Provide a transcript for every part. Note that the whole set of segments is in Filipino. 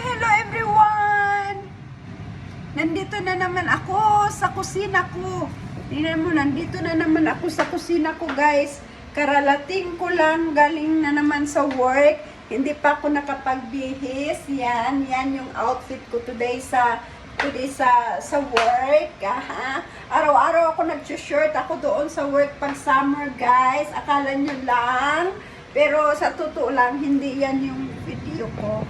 hello everyone! Nandito na naman ako sa kusina ko. Tingnan mo, nandito na naman ako sa kusina ko, guys. Karalating ko lang, galing na naman sa work. Hindi pa ako nakapagbihis. Yan yung outfit ko today sa work. Araw-araw ako nag-shirt ako doon sa work pag summer, guys. Akala nyo lang. Pero sa totoo lang, hindi yan yung video ko.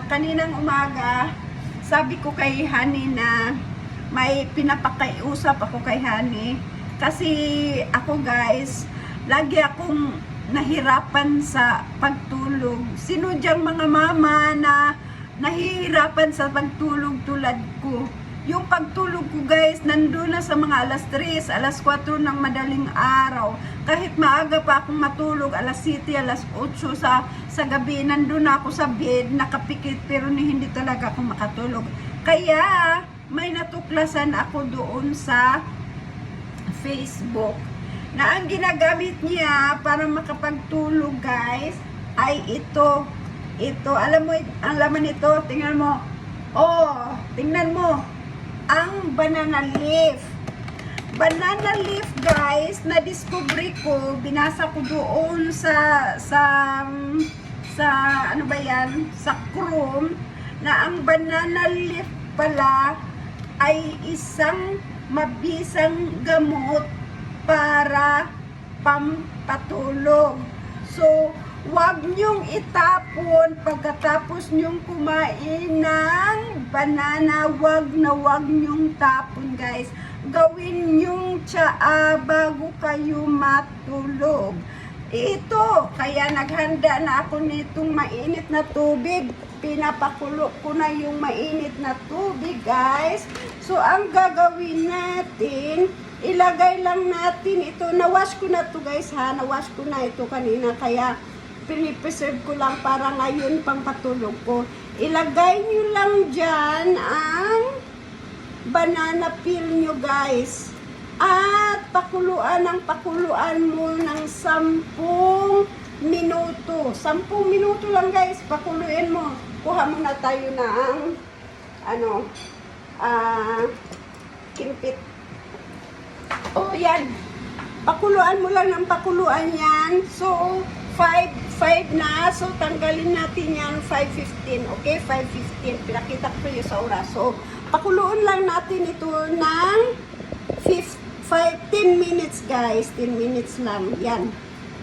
Kaninang umaga, sabi ko kay Honey na may pinapakiusap ako kay Honey. Kasi ako, guys, lagi akong nahirapan sa pagtulog. Sino diyang mga mama na nahihirapan sa pagtulog tulad ko? Yung pagtulog ko, guys, nandun na sa mga alas 3, alas 4 ng madaling araw. Kahit maaga pa akong matulog, alas 7, alas 8 sa gabi, nandun na ako sa bed, nakapikit, pero hindi talaga ako makatulog. Kaya, may natuklasan ako doon sa Facebook na ang ginagamit niya para makapagtulog, guys, ay ito. Alam mo, ang laman nito, tingnan mo. Oh, tingnan mo. Ang banana leaf. Banana leaf, guys, na-discovery ko, binasa ko doon sa ano ba yan? Sa Chrome, na ang banana leaf pala ay isang mabisang gamot para pampatulog. So, huwag nyong itapon pagkatapos nyong kumain ng banana. Huwag nyong tapon, guys. Gawin nyong tsaa bago kayo matulog. Ito, kaya naghanda na ako nitong mainit na tubig. Pinapakulo ko na yung mainit na tubig, guys. So, ang gagawin natin, ilagay lang natin ito. Nawash ko na to, guys, ha. Nawash ko na ito kanina, kaya pinipreserve ko lang para ngayon pang patulog ko. Ilagay nyo lang dyan ang banana peel nyo, guys. At pakuluan mo ng 10 minuto. 10 minuto lang, guys. Pakuluin mo. Kuha muna tayo ng kimpit. Oh, yan. Pakuluan mo lang ng pakuluan yan. So, 5 na. So, tanggalin natin yan 5:15. Okay? 5:15. Pinakita ko kayo sa oras. So, pakuluan lang natin ito ng 10 minutes, guys. 10 minutes lang. Yan.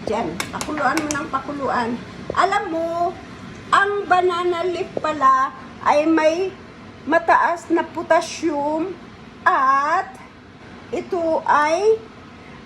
Diyan. Pakuluan mo ng pakuluan. Alam mo, ang banana leaf pala ay may mataas na potassium at ito ay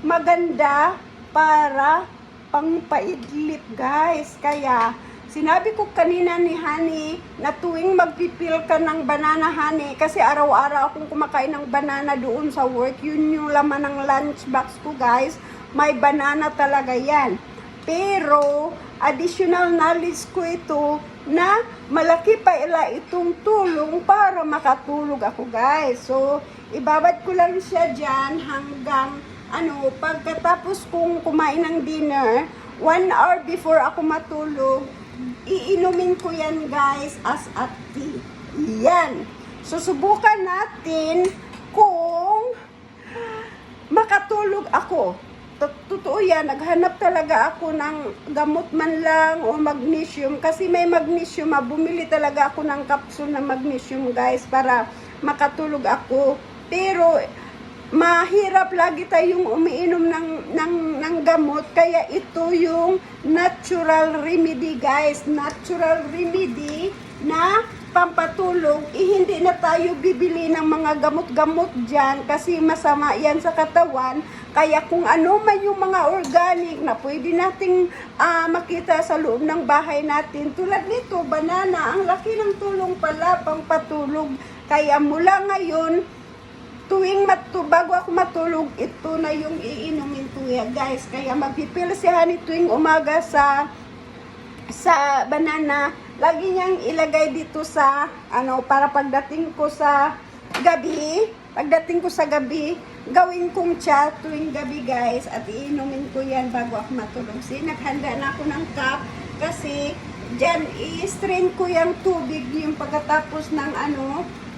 maganda para pangpaidlip, guys. Kaya, sinabi ko kanina ni Honey na tuwing magpipil ka ng banana, Honey, kasi araw-araw akong kumakain ng banana doon sa work. Yun yung laman ng lunchbox ko, guys. May banana talaga yan. Pero, additional knowledge ko ito na malaki pa itong tulong para makatulog ako, guys. So, ibabad ko lang siya dyan hanggang pagkatapos kong kumain ng dinner, 1 hour before ako matulog, iinumin ko yan, guys, as a tea. Yan. So, subukan natin kung makatulog ako. Totoo yan, naghanap talaga ako ng gamot man lang o magnesium. Kasi may magnesium, bumili talaga ako ng capsule na magnesium, guys, para makatulog ako. Pero, mahirap lagi tayong umiinom ng gamot. Kaya ito yung natural remedy, guys. Natural remedy na pampatulog. Hindi na tayo bibili ng mga gamot-gamot dyan kasi masama yan sa katawan. Kaya kung ano man yung mga organic na pwede nating makita sa loob ng bahay natin. Tulad nito, banana. Ang laki ng tulong pala pampatulog. Kaya mula ngayon, bago ako matulog, ito na yung iinumin ko, guys. Kaya magpipil si Honey tuwing umaga sa banana. Lagi niyang ilagay dito sa para pagdating ko sa gabi, gawin kong tsa tuwing gabi, guys, at iinumin ko yan bago ako matulog. Naghanda na ako ng cup kasi Diyan, i-strain ko yung tubig yung pagkatapos ng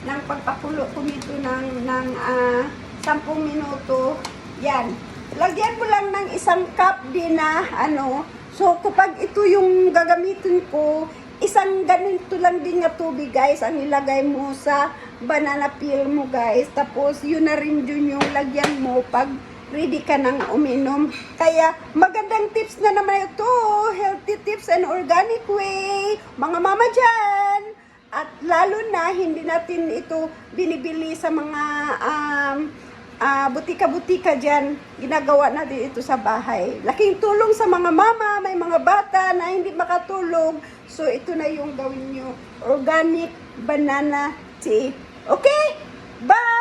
ng pagpakulo ko nito ng 10 minuto. Yan. Lagyan mo lang ng isang cup din na So, kapag ito yung gagamitin ko, isang ganito lang din nga tubig, guys, ang ilagay mo sa banana peel mo, guys. Tapos, yun na rin dun yung lagyan mo pag ready ka nang uminom. Kaya, magandang tips na naman ito. Healthy tips and organic way. Mga mama dyan. At lalo na, hindi natin ito binibili sa mga butika-butika dyan. Ginagawa natin ito sa bahay. Laking tulong sa mga mama, may mga bata na hindi makatulog. So, ito na yung gawin nyo. Organic banana tea. Okay? Bye!